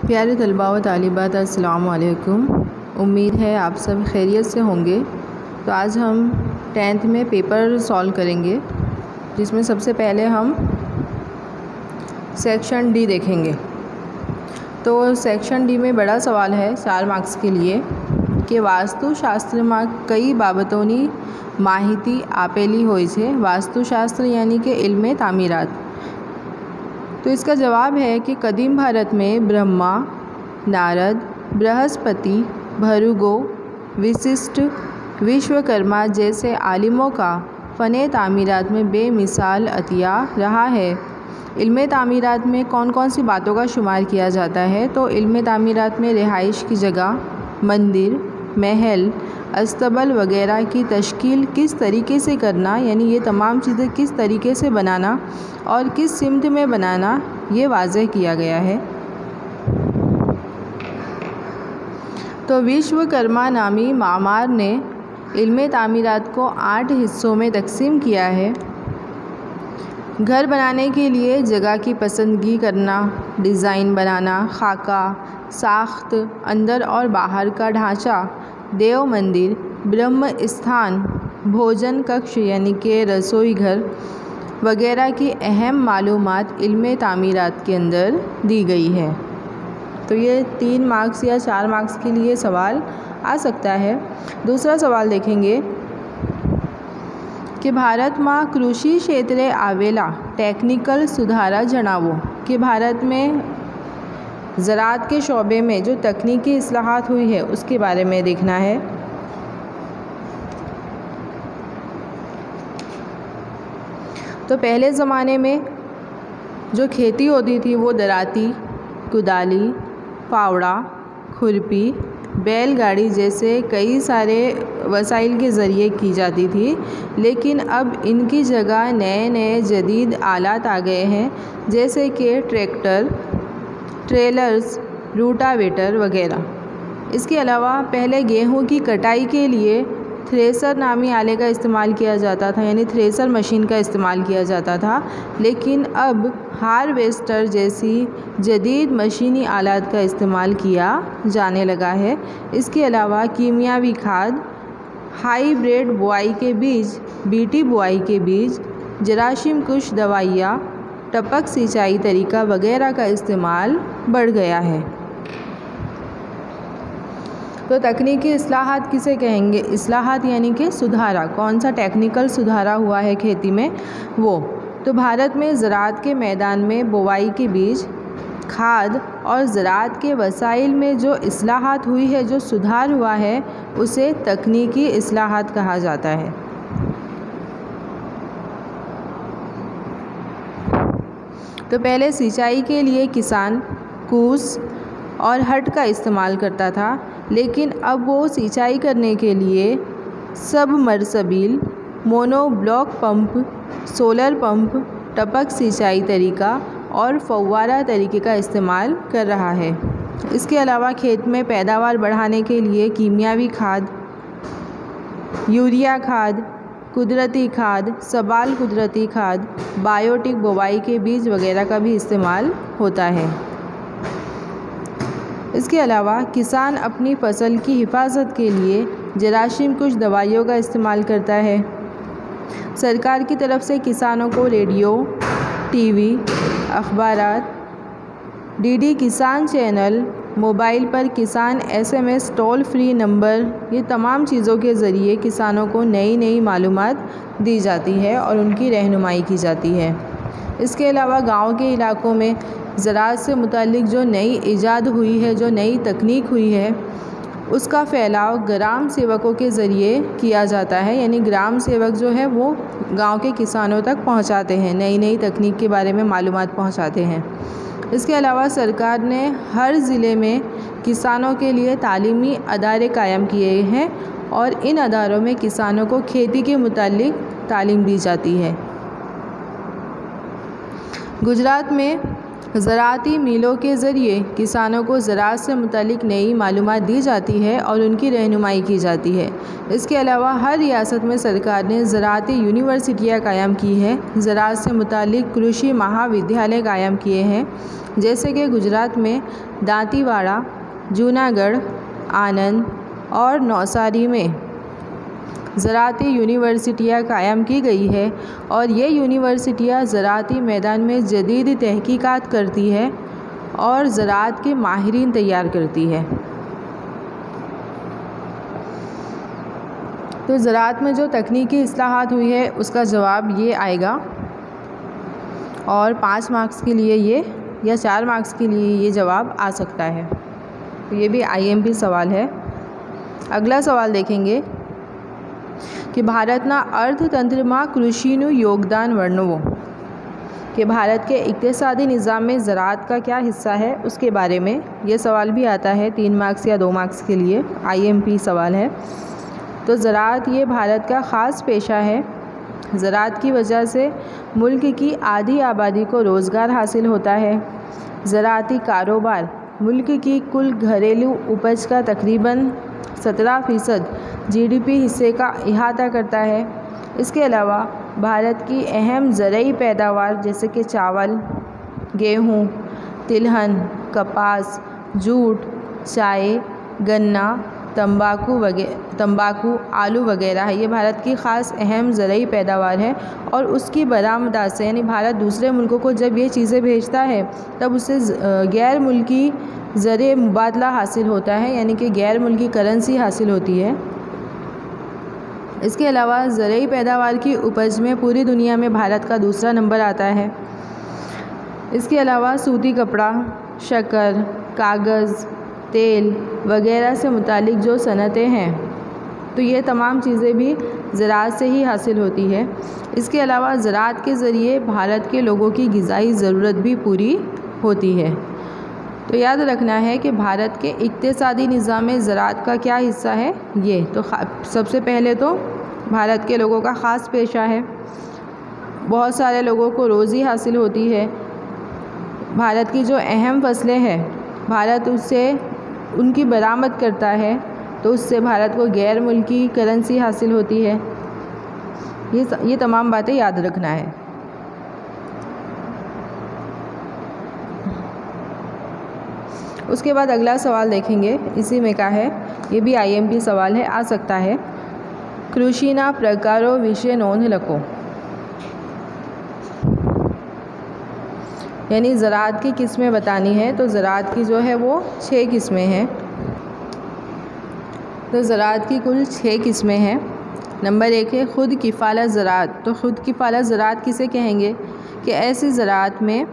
प्यारे तलबा व तालिबात, अस्सलामु अलैकुम। उम्मीद है आप सब खैरियत से होंगे। तो आज हम 10th में पेपर सॉल्व करेंगे, जिसमें सबसे पहले हम सेक्शन डी देखेंगे। तो सेक्शन डी में बड़ा सवाल है 4 मार्क्स के लिए कि वास्तुशास्त्र में कई बाबतोनी माहिती आपेली होय छे। वास्तुशास्त्र यानी कि इल्मे तामीरात। तो इसका जवाब है कि कदीम भारत में ब्रह्मा, नारद, बृहस्पति, भृगु, वशिष्ठ, विश्वकर्मा जैसे आलिमों का फ़ने तामीरात में बेमिसाल अतिया रहा है। इल्मे तामीरात में कौन कौन सी बातों का शुमार किया जाता है? तो इल्मे तामीरात में रिहाइश की जगह, मंदिर, महल, अस्तबल वगैरह की तश्कील किस तरीके से करना, यानी ये तमाम चीज़ें किस तरीके से बनाना और किस सिमत में बनाना, ये वाज़ेह किया गया है। तो विश्वकर्मा नामी मामार ने इल्मे तामीरात को 8 हिस्सों में तकसीम किया है। घर बनाने के लिए जगह की पसंदगी करना, डिज़ाइन बनाना, खाका, साख्त, अंदर और बाहर का ढांचा, देव मंदिर, ब्रह्म स्थान, भोजन कक्ष यानी कि रसोई घर वगैरह की अहम मालूमात इल्मे तामीरात के अंदर दी गई है। तो ये 3 मार्क्स या 4 मार्क्स के लिए सवाल आ सकता है। दूसरा सवाल देखेंगे कि भारत में कृषि क्षेत्रे आवेला टेक्निकल सुधारा जणावो। कि भारत में ज़राअत के शोबे में जो तकनीकी इस्लाहात हुई है उसके बारे में देखना है। तो पहले ज़माने में जो खेती होती थी वो दराती, कुदाली, फावड़ा, खुरपी, बैलगाड़ी जैसे कई सारे वसाइल के ज़रिए की जाती थी। लेकिन अब इनकी जगह नए नए जदीद आलात आ गए हैं, जैसे कि ट्रैक्टर, ट्रेलर्स, रूटावेटर वगैरह। इसके अलावा पहले गेहूं की कटाई के लिए थ्रेसर नामी आले का इस्तेमाल किया जाता था, यानी थ्रेसर मशीन का इस्तेमाल किया जाता था। लेकिन अब हार्वेस्टर जैसी जदीद मशीनी आलात का इस्तेमाल किया जाने लगा है। इसके अलावा कीमियावी खाद, हाईब्रिड बुआई के बीज, बीटी बुआई के बीज, जरासीम कुश दवाइयाँ, टपक सिंचाई तरीका वगैरह का इस्तेमाल बढ़ गया है। तो तकनीकी इस्लाहात किसे कहेंगे? इस्लाहात यानी कि सुधारा। कौन सा टेक्निकल सुधारा हुआ है खेती में वो? तो भारत में ज़राअत के मैदान में बुवाई के बीज, खाद और ज़राअत के वसाइल में जो इस्लाहात हुई है, जो सुधार हुआ है, उसे तकनीकी इस्लाहात कहा जाता है। तो पहले सिंचाई के लिए किसान कूस और हट का इस्तेमाल करता था, लेकिन अब वो सिंचाई करने के लिए submersible, monoblock pump, solar pump, टपक सिंचाई तरीका और फव्वारा तरीके का इस्तेमाल कर रहा है। इसके अलावा खेत में पैदावार बढ़ाने के लिए कीमियावी खाद, यूरिया खाद, कुदरती खाद, सबाल कुदरती खाद, बायोटिक बुवाई के बीज वगैरह का भी इस्तेमाल होता है। इसके अलावा किसान अपनी फसल की हिफाजत के लिए जरासीम कुश दवाइयों का इस्तेमाल करता है। सरकार की तरफ से किसानों को रेडियो, टीवी, अखबारात, डीडी किसान चैनल, मोबाइल पर किसान SMS टोल फ्री नंबर, ये तमाम चीज़ों के ज़रिए किसानों को नई नई मालूमात दी जाती है और उनकी रहनुमाई की जाती है। इसके अलावा गांव के इलाकों में ज़राअत से मुताल्लिक जो नई ईजाद हुई है, जो नई तकनीक हुई है, उसका फैलाव ग्राम सेवकों के ज़रिए किया जाता है। यानी ग्राम सेवक जो है वो गांव के किसानों तक पहुंचाते हैं, नई नई तकनीक के बारे में मालूमात पहुंचाते हैं। इसके अलावा सरकार ने हर ज़िले में किसानों के लिए तालीमी अदारे कायम किए हैं और इन अदारों में किसानों को खेती के मुताल्लिक तालीम दी जाती है। गुजरात में ज़राअती मीलों के ज़रिए किसानों को ज़राअत से मुतालिक नई मालूमात दी जाती है और उनकी रहनुमाई की जाती है। इसके अलावा हर रियासत में सरकार ने ज़राअती यूनिवर्सिटियाँ कायम की है। ज़राअत से मुतालिक कृषि महाविद्यालय कायम किए हैं, जैसे कि गुजरात में दांतीवाड़ा, जूनागढ़, आनंद और नवसारी में ज़राअती यूनिवर्सिटियाँ कायम की गई है और ये यूनिवर्सिटियाँ ज़राअती मैदान में जदीद तहकीकात करती है और ज़राअत के माहिरीन तैयार करती है। तो ज़राअत में जो तकनीकी इस्लाहात हुई है उसका जवाब ये आएगा और 5 मार्क्स के लिए ये या 4 मार्क्स के लिए ये जवाब आ सकता है। तो ये भी IMP सवाल है। अगला सवाल देखेंगे कि भारतना अर्थतंत्र में कृषिનું योगदान वर्णवो, कि भारत के इक़्तिसादी निज़ाम में ज़राअत का क्या हिस्सा है उसके बारे में ये सवाल भी आता है 3 मार्क्स या 2 मार्क्स के लिए, IMP सवाल है। तो ज़राअत ये भारत का ख़ास पेशा है। ज़राअत की वजह से मुल्क की आधी आबादी को रोज़गार हासिल होता है। ज़राअती कारोबार मुल्क की कुल घरेलू उपज का तकरीबन 17% GDP हिस्से का इहाता करता है। इसके अलावा भारत की अहम ज़रई पैदावार जैसे कि चावल, गेहूँ, तिलहन, कपास, जूट, चाय, गन्ना, तंबाकू, आलू वगैरह है। ये भारत की ख़ास अहम ज़रई पैदावार है और उसकी बरामदा से यानी भारत दूसरे मुल्कों को जब ये चीज़ें भेजता है तब उससे गैर मुल्की ज़रिए मुबादला हासिल होता है, यानी कि गैर मुल्की करेंसी हासिल होती है। इसके अलावा ज़रई पैदावार की उपज में पूरी दुनिया में भारत का दूसरा नंबर आता है। इसके अलावा सूती कपड़ा, शक्कर, कागज़, तेल वगैरह से मुतालिक जो सनतें हैं तो ये तमाम चीज़ें भी ज़राअत से ही हासिल होती है। इसके अलावा ज़राअत के ज़रिए भारत के लोगों की ग़िज़ाई ज़रूरत भी पूरी होती है। तो याद रखना है कि भारत के इक़्तिसादी निज़ाम में ज़राअत का क्या हिस्सा है। ये तो सबसे पहले तो भारत के लोगों का ख़ास पेशा है, बहुत सारे लोगों को रोज़ी हासिल होती है। भारत की जो अहम फसलें हैं भारत उससे उनकी बरामद करता है तो उससे भारत को गैर मुल्की करेंसी हासिल होती है। ये तमाम बातें याद रखना है। उसके बाद अगला सवाल देखेंगे, इसी में का है, ये भी IMP सवाल है, आ सकता है। कृषिना प्रकारों विषय नोंध लखो, यानी ज़राअत की किस्में बतानी है। तो ज़राअत की जो है वो 6 किस्में हैं। तो ज़राअत की कुल 6 किस्में हैं। नंबर 1 है ख़ुद किफ़ालत ज़राअत। तो ख़ुद किफ़ालत ज़राअत किसे कहेंगे कि ऐसी ज़राअत में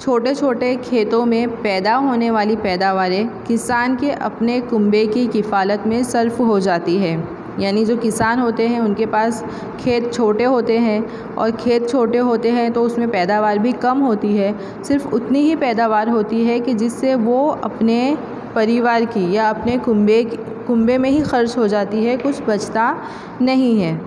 छोटे छोटे खेतों में पैदा होने वाली पैदावारें किसान के अपने कुंबे की किफ़ालत में सर्फ हो जाती है। यानी जो किसान होते हैं उनके पास खेत छोटे होते हैं और खेत छोटे होते हैं तो उसमें पैदावार भी कम होती है। सिर्फ उतनी ही पैदावार होती है कि जिससे वो अपने परिवार की या अपने कुंबे में ही खर्च हो जाती है, कुछ बचता नहीं है।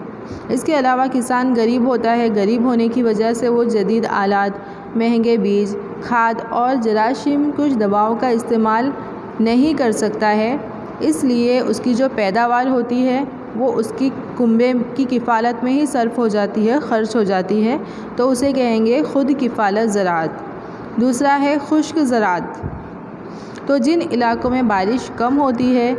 इसके अलावा किसान गरीब होता है। गरीब होने की वजह से वो जदीद आलात, महंगे बीज, खाद और जरासीम कुछ दवाओं का इस्तेमाल नहीं कर सकता है। इसलिए उसकी जो पैदावार होती है वो उसकी कुंबे की किफ़ालत में ही सर्फ हो जाती है, खर्च हो जाती है। तो उसे कहेंगे ख़ुद किफ़ालत ज़राअत। दूसरा है खुश्क ज़राअत। तो जिन इलाकों में बारिश कम होती है,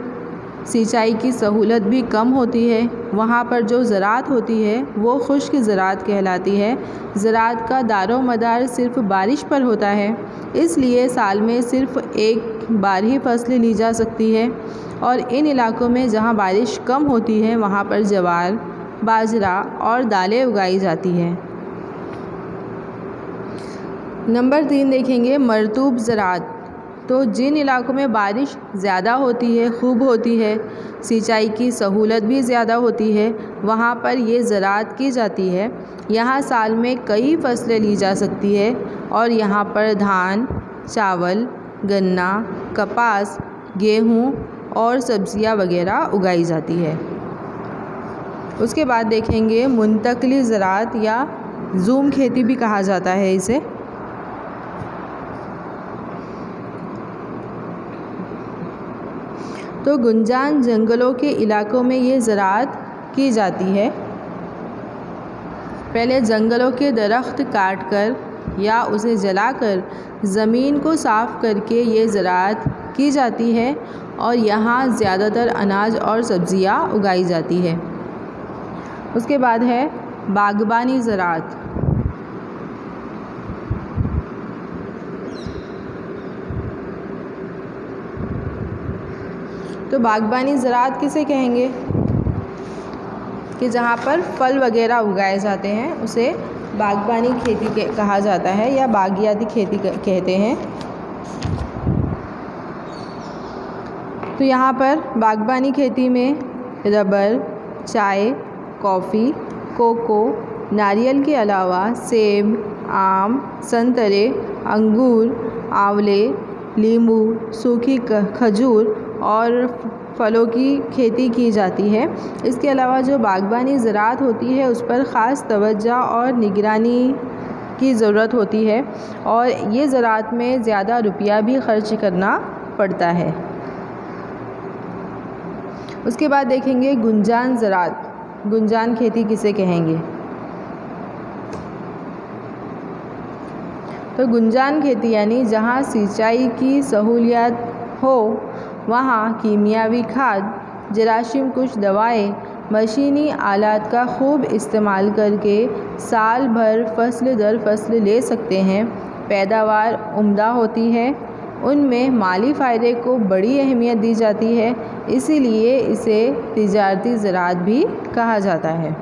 सिंचाई की सहूलत भी कम होती है, वहाँ पर जो ज़राअत होती है वो खुश्क ज़राअत कहलाती है। ज़राअत का दारो मदार सिर्फ़ बारिश पर होता है, इसलिए साल में सिर्फ़ एक बार ही फसलें ली जा सकती है। और इन इलाकों में जहाँ बारिश कम होती है वहाँ पर ज्वार, बाजरा और दालें उगाई जाती हैं। नंबर 3 देखेंगे मरतूब ज़राअत। तो जिन इलाकों में बारिश ज़्यादा होती है, खूब होती है, सिंचाई की सहूलत भी ज़्यादा होती है, वहाँ पर ये ज़राअत की जाती है। यहाँ साल में कई फसलें ली जा सकती है और यहाँ पर धान, चावल, गन्ना, कपास, गेहूँ और सब्ज़ियाँ वगैरह उगाई जाती है। उसके बाद देखेंगे मुंतकली ज़राअत या ज़ूम खेती भी कहा जाता है इसे। तो गुंजान जंगलों के इलाकों में ये ज़राअत की जाती है। पहले जंगलों के दरख्त काट कर या उसे जलाकर ज़मीन को साफ़ करके ये ज़राअत की जाती है और यहाँ ज़्यादातर अनाज और सब्ज़ियाँ उगाई जाती है। उसके बाद है बागबानी ज़राअत। तो बागबानी ज़राअत किसे कहेंगे कि जहाँ पर फल वगैरह उगाए जाते हैं उसे बागबानी खेती कहा जाता है या बागियाती खेती कहते हैं। तो यहाँ पर बागबानी खेती में रबर, चाय, कॉफ़ी, कोको, नारियल के अलावा सेब, आम, संतरे, अंगूर, आंवले, नींबू, सूखी खजूर और फलों की खेती की जाती है। इसके अलावा जो बागबानी ज़राअत होती है उस पर ख़ास तवज्जो और निगरानी की ज़रूरत होती है और ये ज़राअत में ज़्यादा रुपया भी खर्च करना पड़ता है। उसके बाद देखेंगे गुंजान ज़राअत। गुंजान खेती किसे कहेंगे? तो गुंजान खेती यानी जहाँ सिंचाई की सहूलियत हो वहाँ कीमियावी खाद, जरासीम कुछ दवाएं, मशीनी आलात का खूब इस्तेमाल करके साल भर फसल दर फसल ले सकते हैं। पैदावार उम्दा होती है, उनमें माली फ़ायदे को बड़ी अहमियत दी जाती है, इसीलिए इसे तिजारती ज़राअत भी कहा जाता है।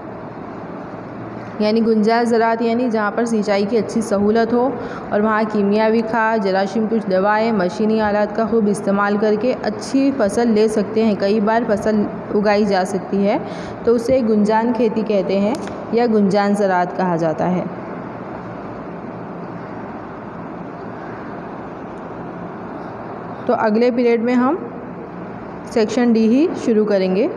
यानी गुंजान ज़राअत यानी जहाँ पर सिंचाई की अच्छी सहूलत हो और वहाँ कीमियावी खाद, जरासीम कुछ दवाएं, मशीनी आलात का खूब इस्तेमाल करके अच्छी फसल ले सकते हैं, कई बार फसल उगाई जा सकती है, तो उसे गुंजान खेती कहते हैं या गुंजान ज़राअत कहा जाता है। तो अगले पीरियड में हम सेक्शन डी ही शुरू करेंगे।